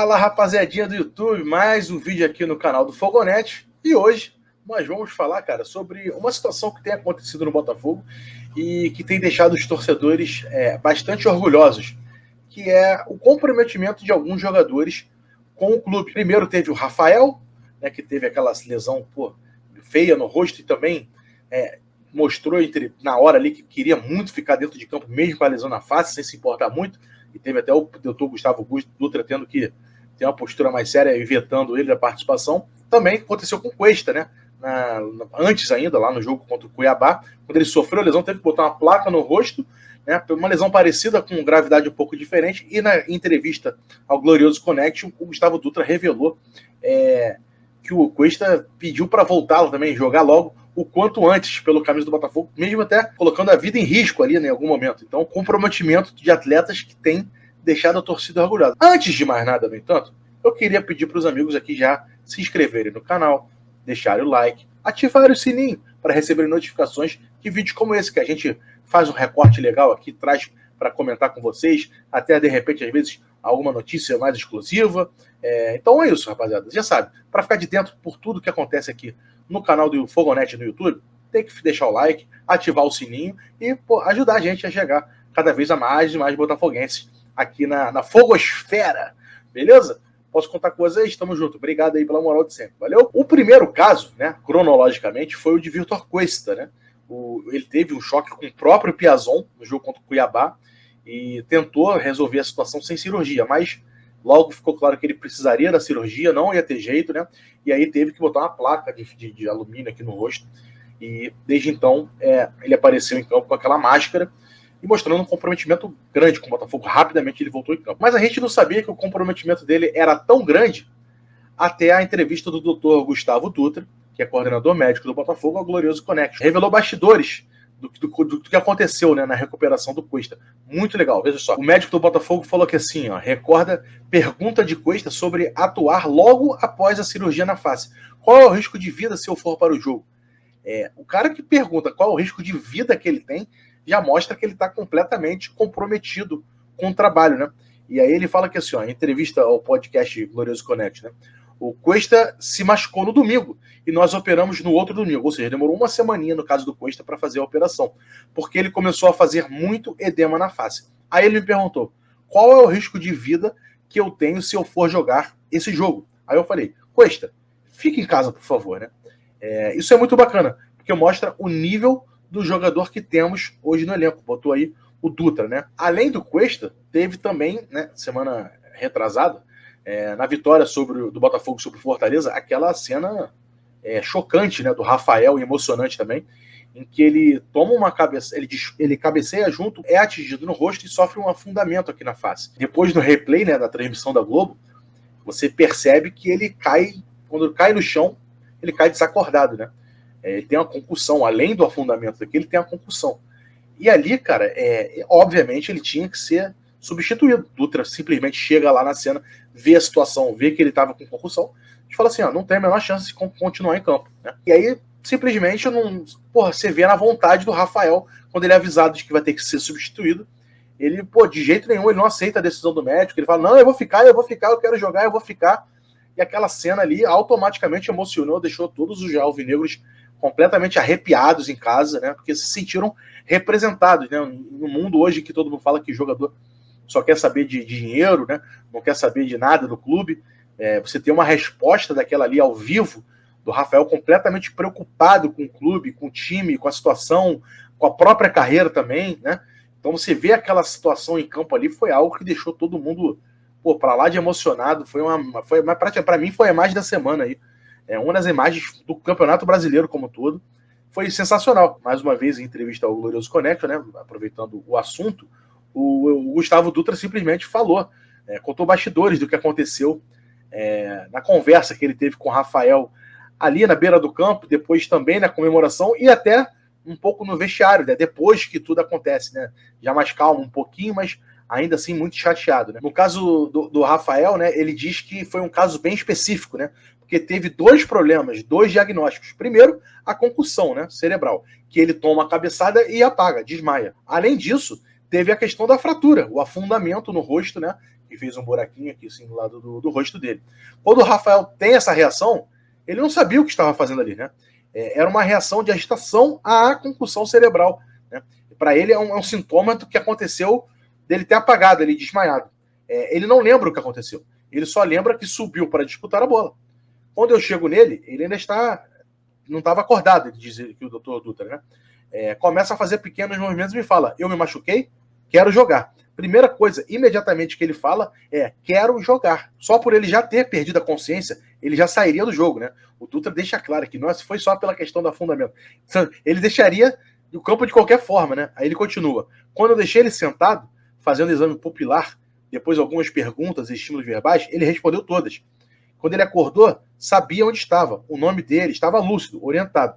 Fala, rapaziadinha do YouTube, mais um vídeo aqui no canal do Fogonete. E hoje nós vamos falar, cara, sobre uma situação que tem acontecido no Botafogo e que tem deixado os torcedores bastante orgulhosos, que é o comprometimento de alguns jogadores com o clube. Primeiro teve o Rafael, né, que teve aquela lesão feia no rosto e também mostrou na hora ali que queria muito ficar dentro de campo, mesmo com a lesão na face, sem se importar muito. E teve até o doutor Gustavo Dutra tendo que ter uma postura mais séria e vetando ele da participação. Também aconteceu com o Cuesta, né? Antes ainda, lá no jogo contra o Cuiabá, quando ele sofreu a lesão, teve que botar uma placa no rosto, né? Uma lesão parecida, com gravidade um pouco diferente. E na entrevista ao Glorioso Connection, o Gustavo Dutra revelou que o Cuesta pediu para voltar também, jogar logo o quanto antes pelo camisa do Botafogo, mesmo até colocando a vida em risco ali, né, em algum momento. Então, comprometimento de atletas que tem deixado a torcida orgulhosa. Antes de mais nada, no entanto, eu queria pedir para os amigos aqui já se inscreverem no canal, deixarem o like, ativarem o sininho para receberem notificações de vídeos como esse, que a gente faz um recorte legal aqui, traz para comentar com vocês, até de repente, às vezes, alguma notícia mais exclusiva. Então é isso, rapaziada. Já sabe, para ficar de dentro por tudo que acontece aqui no canal do Fogonete no YouTube, tem que deixar o like, ativar o sininho e ajudar a gente a chegar cada vez a mais e mais botafoguenses aqui na Fogosfera. Beleza? Posso contar com vocês? Tamo junto. Obrigado aí pela moral de sempre. Valeu? O primeiro caso, né, cronologicamente, foi o de Vitor Cuesta, né? Ele teve um choque com o próprio Piazon no jogo contra o Cuiabá e tentou resolver a situação sem cirurgia, mas logo ficou claro que ele precisaria da cirurgia, não ia ter jeito, né? E aí teve que botar uma placa de alumínio aqui no rosto. E desde então ele apareceu em campo com aquela máscara e mostrando um comprometimento grande com o Botafogo. Rapidamente ele voltou em campo. Mas a gente não sabia que o comprometimento dele era tão grande até a entrevista do Dr. Gustavo Dutra, que é coordenador médico do Botafogo, ao Glorioso Connection. Revelou bastidores do que aconteceu, né, na recuperação do Cuesta. Muito legal, veja só. O médico do Botafogo falou que assim, recorda pergunta de Cuesta sobre atuar logo após a cirurgia na face. Qual é o risco de vida se eu for para o jogo? O cara que pergunta qual é o risco de vida que ele tem, já mostra que ele está completamente comprometido com o trabalho, né? E aí ele fala que assim, em entrevista ao podcast Glorioso Connect, né? O Cuesta se machucou no domingo e nós operamos no outro domingo, ou seja, demorou uma semaninha no caso do Cuesta para fazer a operação, porque ele começou a fazer muito edema na face. Aí ele me perguntou, qual é o risco de vida que eu tenho se eu for jogar esse jogo? Aí eu falei, Cuesta, fique em casa, por favor, né? Isso é muito bacana, porque mostra o nível do jogador que temos hoje no elenco. Botou aí o Dutra, né? Além do Cuesta, teve também, né, semana retrasada, na vitória do Botafogo sobre o Fortaleza, aquela cena chocante, né, do Rafael, e emocionante também, em que ele toma uma cabeça, ele cabeceia junto, é atingido no rosto e sofre um afundamento aqui na face. Depois do replay, né, da transmissão da Globo, você percebe que ele cai, quando cai no chão, ele cai desacordado, né? Ele tem uma concussão, além do afundamento daqui, ele tem uma concussão. E ali, cara, obviamente ele tinha que ser substituído. Dutra simplesmente chega lá na cena, vê a situação, vê que ele estava com concussão, e fala assim, não tem a menor chance de continuar em campo, né? E aí, simplesmente, você vê na vontade do Rafael, quando ele é avisado de que vai ter que ser substituído, ele, de jeito nenhum, ele não aceita a decisão do médico, ele fala, não, eu vou ficar, eu quero jogar, eu vou ficar. E aquela cena ali automaticamente emocionou, deixou todos os alvinegros completamente arrepiados em casa, né? Porque se sentiram representados, né? No mundo hoje que todo mundo fala que jogador só quer saber de dinheiro, né? Não quer saber de nada do clube. Você tem uma resposta daquela ali ao vivo, do Rafael completamente preocupado com o clube, com o time, com a situação, com a própria carreira também, né? Então você vê aquela situação em campo ali, foi algo que deixou todo mundo para lá de emocionado. Para mim foi a imagem da semana aí. Uma das imagens do Campeonato Brasileiro como todo. Foi sensacional. Mais uma vez, em entrevista ao Glorioso Connection, né, aproveitando o assunto, o Gustavo Dutra simplesmente falou, contou bastidores do que aconteceu na conversa que ele teve com o Rafael ali na beira do campo, depois também na comemoração e até um pouco no vestiário, né, depois que tudo acontece, né, já mais calmo um pouquinho, mas ainda assim muito chateado, né? No caso do Rafael, né, ele diz que foi um caso bem específico, né, porque teve dois problemas, dois diagnósticos. Primeiro, a concussão, né, cerebral, que ele toma a cabeçada e apaga, desmaia. Além disso, teve a questão da fratura, o afundamento no rosto, né, que fez um buraquinho aqui assim do lado do rosto dele. Quando o Rafael tem essa reação, ele não sabia o que estava fazendo ali, né? Era uma reação de agitação à concussão cerebral, né? Para ele é um sintoma do que aconteceu dele ter apagado, ele desmaiado. Ele não lembra o que aconteceu. Ele só lembra que subiu para disputar a bola. Quando eu chego nele, ele ainda não estava acordado, ele diz que o doutor Dutra, né? Começa a fazer pequenos movimentos e me fala, eu me machuquei, quero jogar. Primeira coisa, imediatamente que ele fala quero jogar. Só por ele já ter perdido a consciência, ele já sairia do jogo, né? O Dutra deixa claro que não foi só pela questão do afundamento. Ele deixaria o campo de qualquer forma, né? Aí ele continua. Quando eu deixei ele sentado, fazendo exame pupilar, depois algumas perguntas e estímulos verbais, ele respondeu todas. Quando ele acordou, sabia onde estava, o nome dele, estava lúcido, orientado.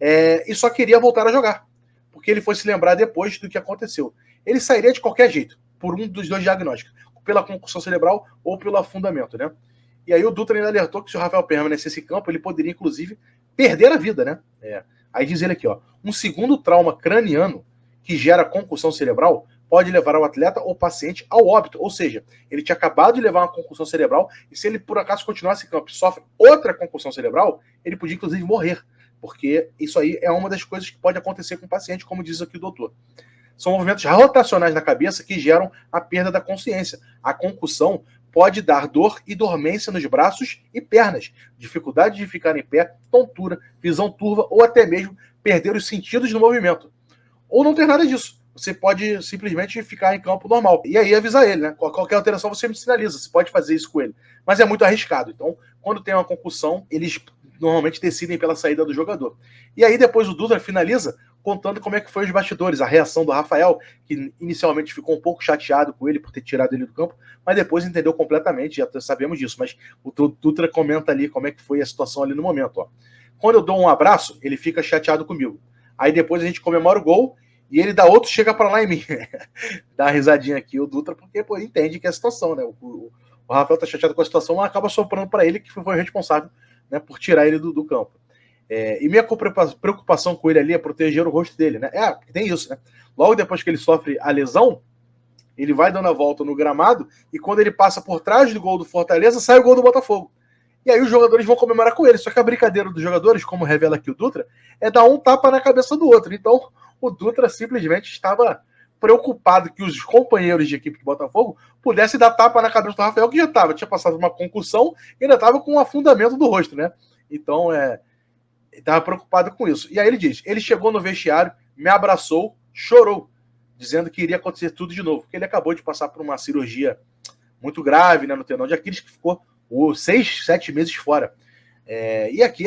E só queria voltar a jogar, porque ele foi se lembrar depois do que aconteceu. Ele sairia de qualquer jeito, por um dos dois diagnósticos, pela concussão cerebral ou pelo afundamento, né? E aí o Dutra ainda alertou que se o Rafael permanecesse em campo, ele poderia, inclusive, perder a vida, né? Aí diz ele aqui, ó, um segundo trauma craniano que gera concussão cerebral pode levar o atleta ou paciente ao óbito. Ou seja, ele tinha acabado de levar uma concussão cerebral e se ele, por acaso, continuasse em campo e sofre outra concussão cerebral, ele podia, inclusive, morrer. Porque isso aí é uma das coisas que pode acontecer com o paciente, como diz aqui o doutor. São movimentos rotacionais na cabeça que geram a perda da consciência. A concussão pode dar dor e dormência nos braços e pernas, dificuldade de ficar em pé, tontura, visão turva ou até mesmo perder os sentidos no movimento. Ou não ter nada disso. Você pode simplesmente ficar em campo normal. E aí avisar ele, né? Qualquer alteração você me sinaliza, você pode fazer isso com ele. Mas é muito arriscado. Então, quando tem uma concussão, eles normalmente decidem pela saída do jogador. E aí depois o Dutra finaliza contando como é que foi os bastidores, a reação do Rafael, que inicialmente ficou um pouco chateado com ele por ter tirado ele do campo, mas depois entendeu completamente, já sabemos disso. Mas o Dutra comenta ali como é que foi a situação ali no momento. Ó. Quando eu dou um abraço, ele fica chateado comigo. Aí depois a gente comemora o gol e ele dá outro, chega pra lá em mim. Dá uma risadinha aqui, o Dutra, porque pô, entende que é a situação, né? O Rafael tá chateado com a situação, mas acaba soprando para ele que foi o responsável, né, por tirar ele do campo. E minha preocupação com ele ali é proteger o rosto dele, né? Tem isso, né? Logo depois que ele sofre a lesão, ele vai dando a volta no gramado e quando ele passa por trás do gol do Fortaleza, sai o gol do Botafogo. E aí os jogadores vão comemorar com ele. Só que a brincadeira dos jogadores, como revela aqui o Dutra, é dar um tapa na cabeça do outro. Então, o Dutra simplesmente estava preocupado que os companheiros de equipe do Botafogo pudessem dar tapa na cabeça do Rafael, que já tinha passado uma concussão e ainda estava com um afundamento do rosto, né? Então, estava preocupado com isso. E aí ele diz, ele chegou no vestiário, me abraçou, chorou, dizendo que iria acontecer tudo de novo, porque ele acabou de passar por uma cirurgia muito grave, né, no tendão de Aquiles, que ficou 6, 7 meses fora. E aqui,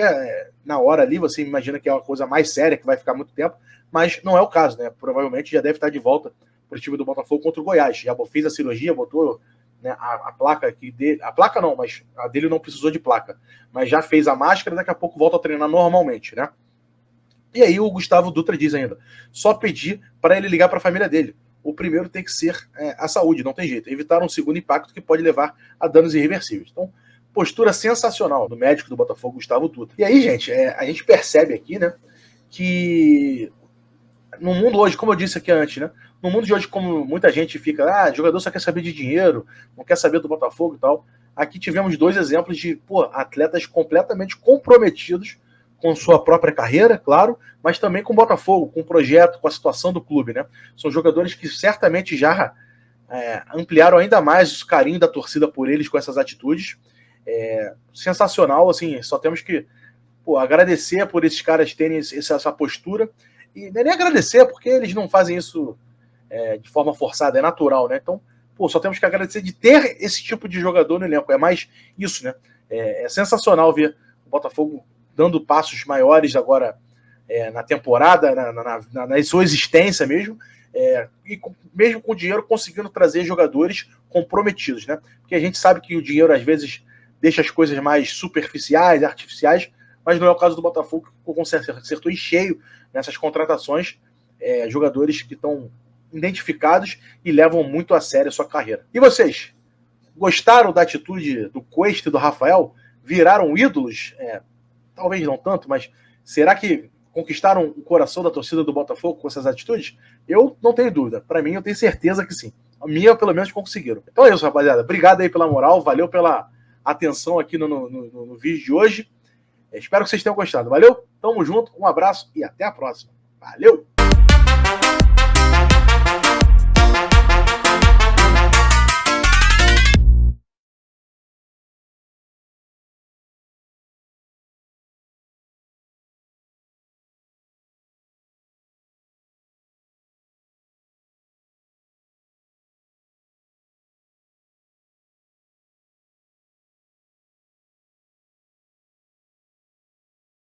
na hora ali, você imagina que é uma coisa mais séria, que vai ficar muito tempo, mas não é o caso, né? Provavelmente já deve estar de volta para o time do Botafogo contra o Goiás. Já fez a cirurgia, botou, né, a placa aqui dele. A placa não, mas a dele não precisou de placa. Mas já fez a máscara, daqui a pouco volta a treinar normalmente, né? E aí o Gustavo Dutra diz ainda, só pedir para ele ligar para a família dele. O primeiro tem que ser a saúde, não tem jeito. Evitar um segundo impacto que pode levar a danos irreversíveis. Então, postura sensacional do médico do Botafogo, Gustavo Dutra. E aí, gente, a gente percebe aqui, né, que no mundo hoje, como eu disse aqui antes, né, no mundo de hoje, como muita gente fica, jogador só quer saber de dinheiro, não quer saber do Botafogo e tal, aqui tivemos 2 exemplos de atletas completamente comprometidos com sua própria carreira, claro, mas também com o Botafogo, com o projeto, com a situação do clube, né? São jogadores que certamente já ampliaram ainda mais o carinho da torcida por eles com essas atitudes. Sensacional, assim, só temos que agradecer por esses caras terem essa postura, e nem agradecer, porque eles não fazem isso de forma forçada, é natural, né? Então, só temos que agradecer de ter esse tipo de jogador no elenco, é mais isso, né? É sensacional ver o Botafogo dando passos maiores agora na temporada, na sua existência mesmo, e mesmo com o dinheiro conseguindo trazer jogadores comprometidos, né? Porque a gente sabe que o dinheiro às vezes deixa as coisas mais superficiais, artificiais, mas não é o caso do Botafogo, que acertou em cheio nessas contratações, jogadores que estão identificados e levam muito a sério a sua carreira. E vocês? Gostaram da atitude do Cuesta e do Rafael? Viraram ídolos? Talvez não tanto, mas será que conquistaram o coração da torcida do Botafogo com essas atitudes? Eu não tenho dúvida. Para mim, eu tenho certeza que sim. A minha, pelo menos, conseguiram. Então é isso, rapaziada. Obrigado aí pela moral, valeu pela atenção aqui no vídeo de hoje. Espero que vocês tenham gostado. Valeu? Tamo junto, um abraço e até a próxima. Valeu!